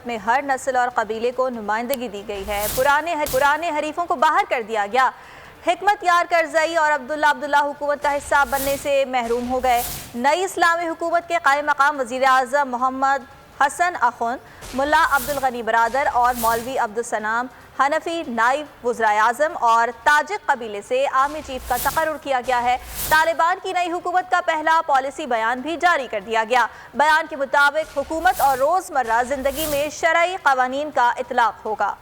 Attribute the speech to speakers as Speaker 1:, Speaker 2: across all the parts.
Speaker 1: میں ہر نسل اور قبیلے کو نمائندگی دی گئی ہے۔ پرانے حریفوں کو باہر کر دیا گیا۔ حکمت یار کرزئی اور عبداللہ حکومت کا حصہ بننے سے محروم ہو گئے۔ نئی اسلامی حکومت کے قائم مقام وزیر اعظم محمد حسن اخوند، ملا عبدالغنی برادر اور مولوی عبدالسلام حنفی نائب وزرائے اعظم اور تاجک قبیلے سے آرمی چیف کا تقرر کیا گیا ہے۔ طالبان کی نئی حکومت کا پہلا پالیسی بیان بھی جاری کر دیا گیا۔ بیان کے مطابق حکومت اور روزمرہ زندگی میں شرعی قوانین کا اطلاق ہوگا۔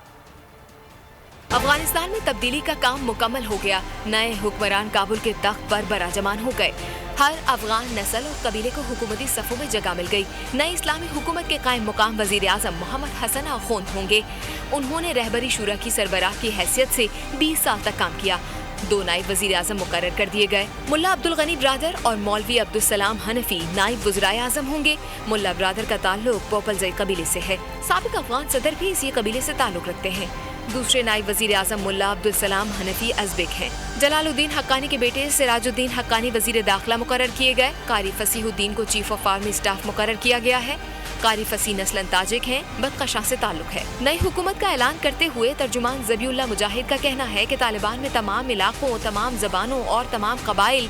Speaker 2: افغانستان میں تبدیلی کا کام مکمل ہو گیا۔ نئے حکمران کابل کے تخت پر براجمان ہو گئے۔ ہر افغان نسل اور قبیلے کو حکومتی صفوں میں جگہ مل گئی۔ نئی اسلامی حکومت کے قائم مقام وزیر اعظم محمد حسن اخوند ہوں گے۔ انہوں نے رہبری شورا کی سربراہ کی حیثیت سے 20 سال تک کام کیا۔ 2 نائب وزیر اعظم مقرر کر دیے گئے۔ ملا عبدالغنی برادر اور مولوی عبدالسلام حنفی نائب وزرائے اعظم ہوں گے۔ ملا برادر کا تعلق پوپلزئی قبیلے سے ہے۔ سابق افغان صدر بھی اسی قبیلے سے تعلق رکھتے ہیں۔ دوسرے نائب وزیر اعظم ملا عبدالسلام حنفی ازبک ہیں۔ جلال الدین حقانی کے بیٹے سراج الدین حقانی وزیر داخلہ مقرر کیے گئے۔ قاری فصیح الدین کو چیف آف آرمی اسٹاف مقرر کیا گیا ہے۔ قاری فصیح نسلاً تاجک ہیں، بدخشاں سے تعلق ہے۔ نئی حکومت کا اعلان کرتے ہوئے ترجمان ذبیح اللہ مجاہد کا کہنا ہے کہ طالبان میں تمام علاقوں، تمام زبانوں اور تمام قبائل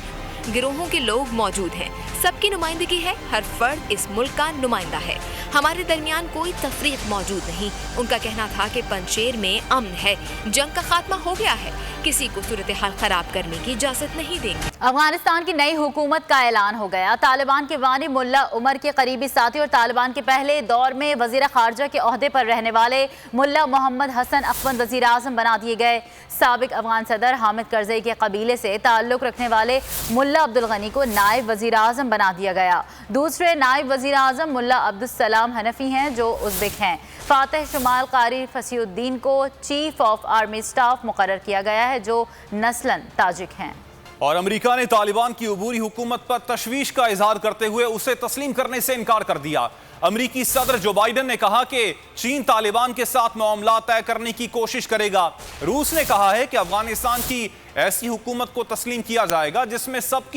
Speaker 2: گروہوں کے لوگ موجود ہیں۔ سب کی نمائندگی ہے، ہر فرد اس ملک کا نمائندہ ہے۔ ہمارے درمیان کوئی تفریق موجود نہیں۔ ان کا کہنا تھا کہ پنجشیر میں امن ہے، جنگ کا خاتمہ ہو گیا ہے، کسی کو صورتحال خراب کرنے کی اجازت نہیں دیں گے۔
Speaker 3: افغانستان کی نئی حکومت کا اعلان ہو گیا۔ طالبان کے بانی ملا عمر کے قریبی ساتھی اور طالبان کے پہلے دور میں وزیر خارجہ کے عہدے پر رہنے والے ملا محمد حسن اخوند وزیر اعظم بنا دیے گئے۔ سابق افغان صدر حامد کرزئی کے قبیلے سے تعلق رکھنے والے ملا عبدالغنی کو نائب وزیر اعظم بنا دیا گیا۔ دوسرے نائب وزیر اعظم ملا عبدالسلام حنفی ہیں جو ازبک ہیں۔ فاتح شمال قاری فصیح الدین کو چیف آف آرمی اسٹاف مقرر کیا گیا ہے جو نسلاً تاجک ہیں۔
Speaker 4: اور امریکہ نے طالبان کی عبوری حکومت پر تشویش کا اظہار کرتے ہوئے اسے تسلیم کرنے سے انکار کر دیا۔ امریکی صدر جو بائیڈن نے کہا کہ چین طالبان کے ساتھ معاملات طے کرنے کی کوشش کرے گا۔ روس نے کہا ہے کہ افغانستان کی ایسی حکومت کو تسلیم کیا جائے گا جس میں سب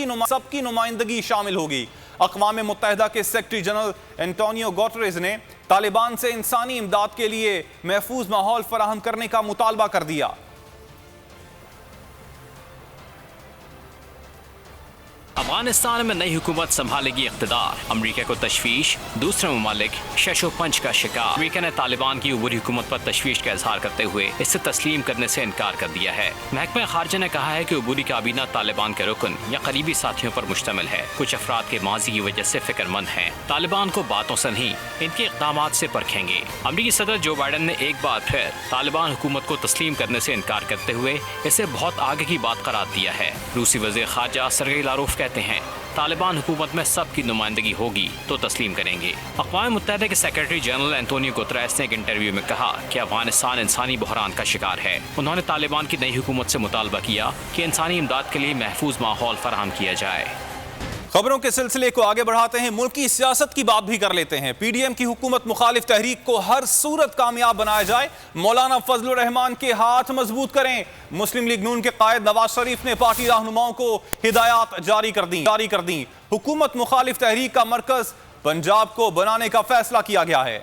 Speaker 4: کی نمائندگی شامل ہوگی۔ اقوام متحدہ کے سیکرٹری جنرل انٹونیو گوٹریز نے طالبان سے انسانی امداد کے لیے محفوظ ماحول فراہم کرنے کا مطالبہ کر دیا۔
Speaker 5: افغانستان میں نئی حکومت سنبھالے گی اقتدار، امریکہ کو تشویش، دوسرے ممالک شش و پنج کا شکار۔ امریکہ نے طالبان کی عبوری حکومت پر تشویش کا اظہار کرتے ہوئے اسے تسلیم کرنے سے انکار کر دیا ہے۔ محکمہ خارجہ نے کہا ہے کہ عبوری کابینہ طالبان کے رکن یا قریبی ساتھیوں پر مشتمل ہے، کچھ افراد کے ماضی کی وجہ سے فکر مند ہیں، طالبان کو باتوں سے نہیں ان کے اقدامات سے پرکھیں گے۔ امریکی صدر جو بائیڈن نے ایک بار پھر طالبان حکومت کو تسلیم کرنے سے انکار کرتے ہوئے اسے بہت آگے کی بات قرار دیا ہے۔ روسی وزیر خارجہ سرگئی لاروف کہتے ہیں طالبان حکومت میں سب کی نمائندگی ہوگی تو تسلیم کریں گے۔ اقوام متحدہ کے سیکرٹری جنرل انٹونیو گوتریس نے ایک انٹرویو میں کہا کہ افغانستان انسانی بحران کا شکار ہے۔ انہوں نے طالبان کی نئی حکومت سے مطالبہ کیا کہ انسانی امداد کے لیے محفوظ ماحول فراہم کیا جائے۔
Speaker 4: خبروں کے سلسلے کو آگے بڑھاتے ہیں، ملکی سیاست کی بات بھی کر لیتے ہیں۔ پی ڈی ایم کی حکومت مخالف تحریک کو ہر صورت کامیاب بنایا جائے، مولانا فضل الرحمان کے ہاتھ مضبوط کریں۔ مسلم لیگ نون کے قائد نواز شریف نے پارٹی رہنماؤں کو ہدایات جاری کر دیں۔ حکومت مخالف تحریک کا مرکز پنجاب کو بنانے کا فیصلہ کیا گیا ہے۔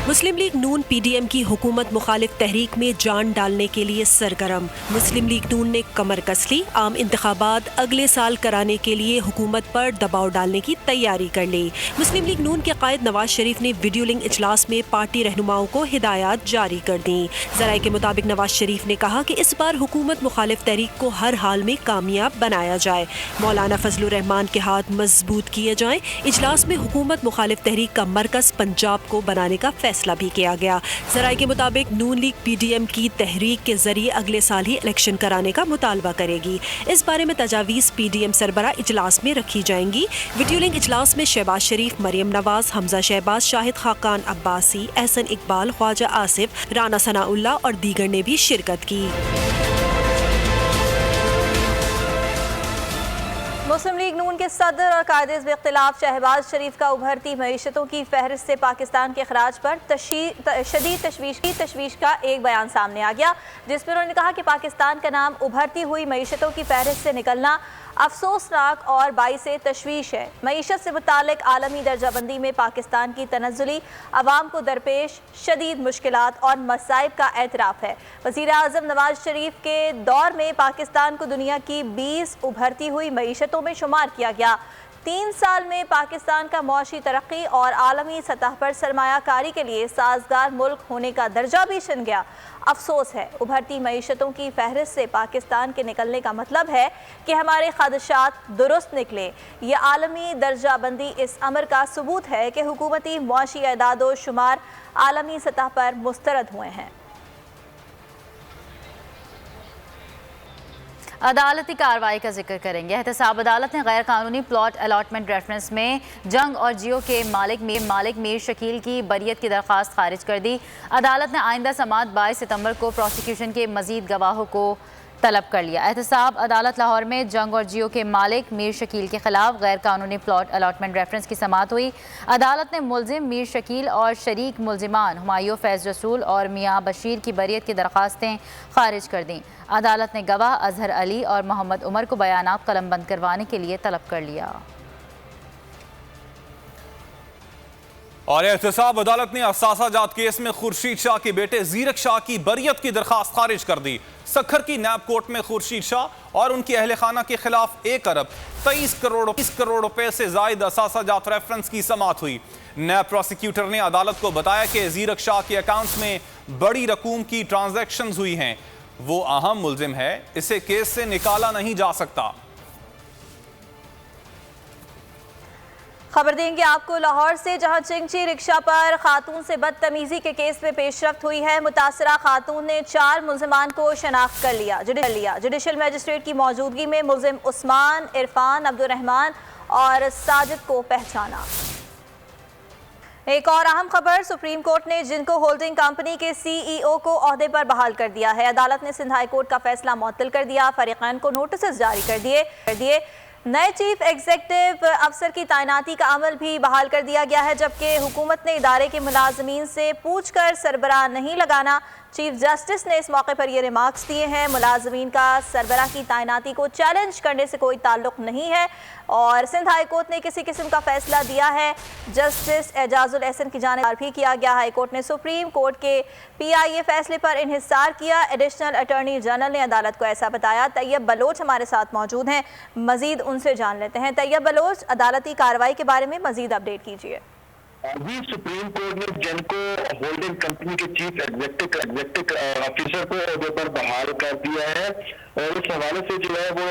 Speaker 6: مسلم لیگ نون پی ڈی ایم کی حکومت مخالف تحریک میں جان ڈالنے کے لیے سرگرم۔ مسلم لیگ نون نے کمر کس لی، عام انتخابات اگلے سال کرانے کے لیے حکومت پر دباؤ ڈالنے کی تیاری کر لی۔ مسلم لیگ نون کے قائد نواز شریف نے ویڈیو لنک اجلاس میں پارٹی رہنماؤں کو ہدایات جاری کر دیں۔ ذرائع کے مطابق نواز شریف نے کہا کہ اس بار حکومت مخالف تحریک کو ہر حال میں کامیاب بنایا جائے، مولانا فضل الرحمان کے ہاتھ مضبوط کیے جائیں۔ اجلاس میں حکومت مخالف تحریک کا مرکز پنجاب کو بنانے کا فیصلہ بھی کیا گیا۔ ذرائع کے مطابق نون لیگ پی ڈی ایم کی تحریک کے ذریعے اگلے سال ہی الیکشن کرانے کا مطالبہ کرے گی۔ اس بارے میں تجاویز پی ڈی ایم سربراہ اجلاس میں رکھی جائیں گی۔ ویڈیو لنک اجلاس میں شہباز شریف، مریم نواز، حمزہ شہباز، شاہد خاقان عباسی، احسن اقبال، خواجہ آصف، رانا ثناء اللہ اور دیگر نے بھی شرکت کی۔
Speaker 1: مسلم لیگ نون کے صدر اور قائد حزب اختلاف شہباز شریف کا ابھرتی معیشتوں کی فہرست سے پاکستان کے اخراج پر شدید تشویش کا ایک بیان سامنے آ گیا، جس میں انہوں نے کہا کہ پاکستان کا نام ابھرتی ہوئی معیشتوں کی فہرست سے نکلنا अफसोसनाक और बाइस तशवीश है। मईशत से मुतालिक आलमी दर्जा बंदी में पाकिस्तान की तनज़्ज़ुली अवाम को दरपेश शदीद मुश्किलात और मसाइब का एतराफ़ है। वज़ीर आज़म नवाज शरीफ के दौर में पाकिस्तान को दुनिया की 20 उभरती हुई मईशतों में शुमार किया गया। 3 साल में पाकिस्तान का मुआशी तरक्की और आलमी सतह पर सरमायाकारी के लिए साजगार मुल्क होने का दर्जा भी छिन गया। अफसोस है, उभरती मईशतों की फहरिस्त से पाकिस्तान के निकलने का मतलब है कि हमारे ख़दशात दुरुस्त निकले। ये आलमी दर्जा बंदी इस अमर का सबूत है कि हुकूमती मुआशी एदाद शुमार आलमी सतह पर मुस्तरद हुए हैं।
Speaker 3: अदालती कार्रवाई का जिक्र करेंगे। एहतसाब अदालत ने गैर कानूनी प्लॉट अलॉटमेंट रेफरेंस में जंग और जियो के मालिक मीर शकील की बरियत की दरख्वास्त खारिज कर दी। अदालत ने आइंदा समाअत 22 सितंबर को प्रोसिक्यूशन के मजीद गवाहों को तलब कर लिया। एहतसाब अदालत लाहौर में जंग और जियो के मालिक मीर शकील के खिलाफ गैर कानूनी प्लॉट अलॉटमेंट रेफरेंस की समाअत हुई। अदालत ने मुलजिम मीर शकील और शरीक मुलजिमान हुमायूं फैज़ रसूल और मियाँ बशीर की बरियत की दरख्वास्तें खारिज कर दी। अदालत ने गवाह अजहर अली और मोहम्मद उमर को बयानात कलमबंद करवाने के लिए तलब कर लिया।
Speaker 4: और एहतसाब अदालत ने असासा जात केस में खुर्शीद शाह के बेटे ज़ीरक शाह की बरियत की दरख्वास्त खारिज कर दी। सखर की नैब कोर्ट में खुर्शीद शाह और उनकी अहल खाना के खिलाफ 1 अरब 23 करोड़ रुपए से जायद असासा जात रेफरेंस की समाअत हुई। नैब प्रोसिक्यूटर ने अदालत को बताया कि ज़ीरक शाह के अकाउंट्स में बड़ी रकूम की ट्रांजैक्शंस हुई हैं। वो अहम मुलजिम है, इसे केस से निकाला नहीं जा सकता।
Speaker 1: खबर देंगे आपको लाहौर से, जहां चिंगची रिक्शा पर खातून से बदतमीजी के केस में पेशरफ्त हुई है। मुतासरा खातून ने 4 मुलजिमान को शनाख्त कर लिया। जुडिशल मजिस्ट्रेट की मौजूदगी में मुलजिम उस्मान, इरफान, अब्दुर्रहमान और साजिद को पहचाना। एक और अहम खबर, सुप्रीम कोर्ट ने जिनको होल्डिंग कंपनी के CEO को ओहदे पर बहाल कर दिया है। अदालत ने सिंध हाई कोर्ट का फैसला मुअत्तल कर दिया। फरीकैन को नोटिस जारी कर दिए। नए चीफ एग्जीक्यूटिव अफसर की तैनाती का अमल भी बहाल कर दिया गया है, जबकि हुकूमत ने इदारे के मुलाजमीन से पूछकर सरबराह नहीं लगाना। चीफ जस्टिस ने इस मौके पर ये रिमार्क्स दिए हैं। मुलाजमीन का सरबराह की तैनाती को चैलेंज करने से कोई ताल्लुक नहीं है और सिंध हाई कोर्ट ने किसी किस्म का फैसला दिया है। जस्टिस एजाजुल एहसन की जानिब भी किया गया। हाई कोर्ट ने सुप्रीम कोर्ट के PIA फैसले पर इन्हिसार किया। एडिशनल अटॉर्नी जनरल ने अदालत को ऐसा बताया। तैयब बलोच हमारे साथ मौजूद हैं, मजीद उनसे जान लेते हैं। तैयब बलोच, अदालती कार्रवाई के बारे में मजीद अपडेट कीजिए।
Speaker 7: अभी सुप्रीम कोर्ट ने जिनको होल्डिंग कंपनी के चीफ एग्जीक्यूटिव ऑफिसर को ओहदे पर बहाल कर दिया है और इस हवाले से जो है वो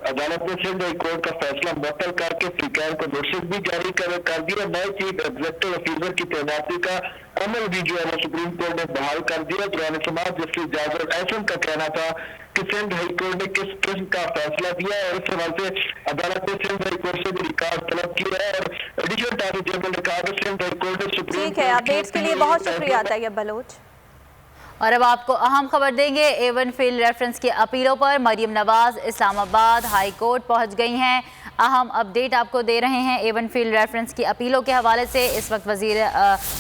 Speaker 7: अदालत ने सिंध हाई कोर्ट का फैसला मुअत्तल करके फरीकैन को नोटिस भी जारी कर दिया। नए चीफ एग्जीक्यूटिव ऑफिसर की तैनाती का अमल भी जो है वो सुप्रीम कोर्ट ने बहाल कर दिया। दौरान समाअत जस्टिस एजाजुल एहसन का कहना था कि सिंध हाई कोर्ट ने किस किस्म का फैसला दिया और इस हवाले से अदालत ने सिंध हाई कोर्ट से भी रिकॉर्ड तलब किया है और एडिशनल अटॉर्नी जनरल ने कहा कि सिंध हाई कोर्ट ने सुप्रीम
Speaker 1: ठीक है, अपडेट्स के लिए बहुत शुक्रिया तैयब बलोच।
Speaker 3: और अब आपको अहम खबर देंगे। A1 फील्ड रेफरेंस की अपीलों पर मरियम नवाज इस्लामाबाद हाई कोर्ट पहुंच गई हैं। अहम अपडेट आपको दे रहे हैं A1 फील्ड रेफरेंस की अपीलों के हवाले से। इस वक्त वजीर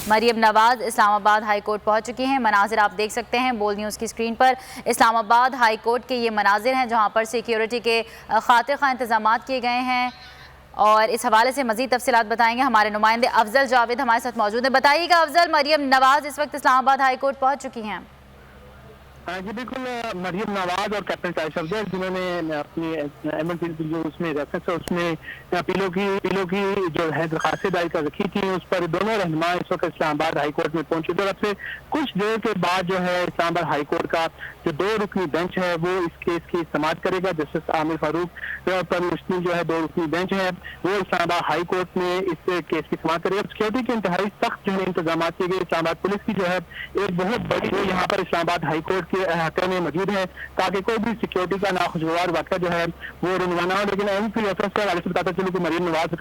Speaker 3: मरियम नवाज इस्लामाबाद हाई कोर्ट पहुंच चुकी हैं। मनाजिर आप देख सकते हैं बोल न्यूज़ की स्क्रीन पर। इस्लामाबाद हाई कोर्ट के ये मनाजिर हैं जहाँ पर सिक्योरिटी के खातिर खा इंतजाम किए गए हैं और इस हवाले से मज़ीद तफसीलात बताएंगे हमारे नुमाइंदे अफजल जावेद हमारे साथ मौजूद है। बताइएगा अफजल, मरियम नवाज इस वक्त इस्लामाबाद हाई कोर्ट पहुंच चुकी हैं।
Speaker 8: जी बिल्कुल, मरियम नवाज और कैप्टन साहिब अफजल जिन्होंने अपनी जो उसमें रेफरेंस है उसमें अपीलों की जो है दरखास्तें दायर कर रखी थी, उस पर दोनों रहनुमा इस वक्त इस्लामाबाद हाई कोर्ट में पहुंचे। तो अब से कुछ देर के बाद जो है इस्लामाबाद हाई कोर्ट का जो 2 रुकनी बेंच है वो इस केस की समाअत करेगा। जस्टिस आमिर फारूक पर मुश्तमिल जो है 2 रुकनी बेंच है वो इस्लामाबाद हाई कोर्ट में इस केस की समाअत करेगा। सिक्योरिटी के इंतहाई सख्त जो है इंतजाम किए गए। इस्लामाबाद पुलिस की जो है एक बहुत बड़ी वो यहाँ पर इस्लामाबाद हाई कोर्ट के अहाते में मौजूद है ताकि कोई भी सिक्योरिटी का नाखुशगवार वाक़या जो है वो रुनवाना हो। लेकिन अफसर से बताता चलूं कि मरियम नवाज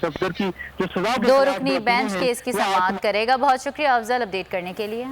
Speaker 8: अफसर की जो सजा
Speaker 3: 2 रुकनी बेंच केस की समाअत करेगा। बहुत शुक्रिया अफजल अपडेट करने के लिए।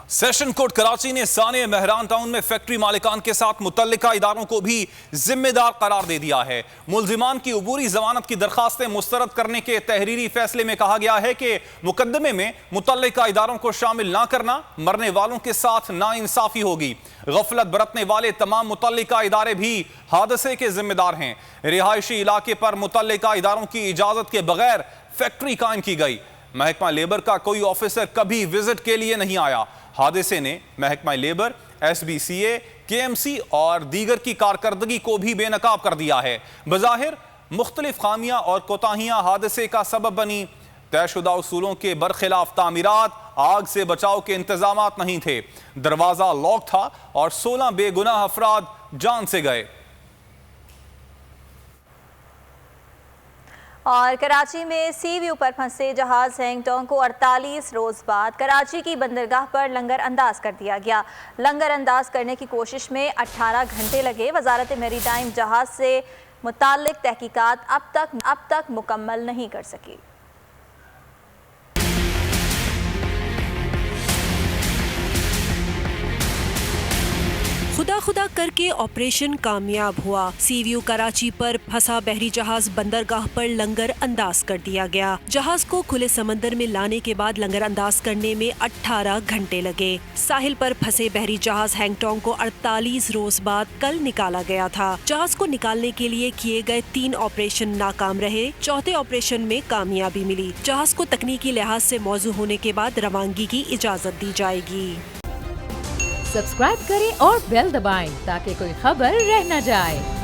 Speaker 4: सेशन कोर्ट कराची ने साने महरान टाउन में फैक्ट्री मालिकान के साथ मुतल्लिका इदारों को भी जिम्मेदार करार दे दिया है। मुल्जिमान की अबूरी जमानत की दरखास्तें मुस्तरद करने के तहरीरी फैसले में कहा गया है कि मुकदमे में मुतल्लिका इदारों को शामिल ना करना मरने वालों के साथ नाइंसाफी होगी। गफलत बरतने वाले तमाम मुतल्लिका इदारे भी हादसे के जिम्मेदार हैं। रिहायशी इलाके पर मुतल्लिका इदारों की इजाजत के बगैर फैक्ट्री कायम की गई। महकमा लेबर का कोई ऑफिसर कभी विजिट के लिए नहीं आया। हादसे ने महकमा लेबर, SBCA, KMC और दीगर की कारकर्दगी को भी बेनकाब कर दिया है। बज़ाहिर मुख्तलिफ खामियां और कोताहियां हादसे का सबब बनी। तयशुदा उसूलों के बरखिलाफ तामीरात, आग से बचाव के इंतजामात नहीं थे, दरवाजा लॉक था और 16 बेगुनाह अफराद जान से गए।
Speaker 1: और कराची में सी व्यू पर फंसे जहाज हैंगटोंग को 48 रोज बाद कराची की बंदरगाह पर लंगर अंदाज कर दिया गया। लंगर अंदाज करने की कोशिश में 18 घंटे लगे। वजारत मैरीटाइम जहाज से मुताल्लिक तहकीकात अब तक मुकम्मल नहीं कर सकी।
Speaker 6: खुदा करके ऑपरेशन कामयाब हुआ। सी व्यू कराची पर फंसा बहरी जहाज बंदरगाह पर लंगर अंदाज कर दिया गया। जहाज को खुले समंदर में लाने के बाद लंगर अंदाज करने में 18 घंटे लगे। साहिल पर फंसे बहरी जहाज हैंगटोंग को 48 रोज बाद कल निकाला गया था। जहाज को निकालने के लिए किए गए 3 ऑपरेशन नाकाम रहे। चौथे ऑपरेशन में कामयाबी मिली। जहाज को तकनीकी लिहाज से मौजू होने के बाद रवानगी की इजाजत दी जाएगी।
Speaker 9: सब्सक्राइब करें और बेल दबाएं ताकि कोई खबर रह न जाए।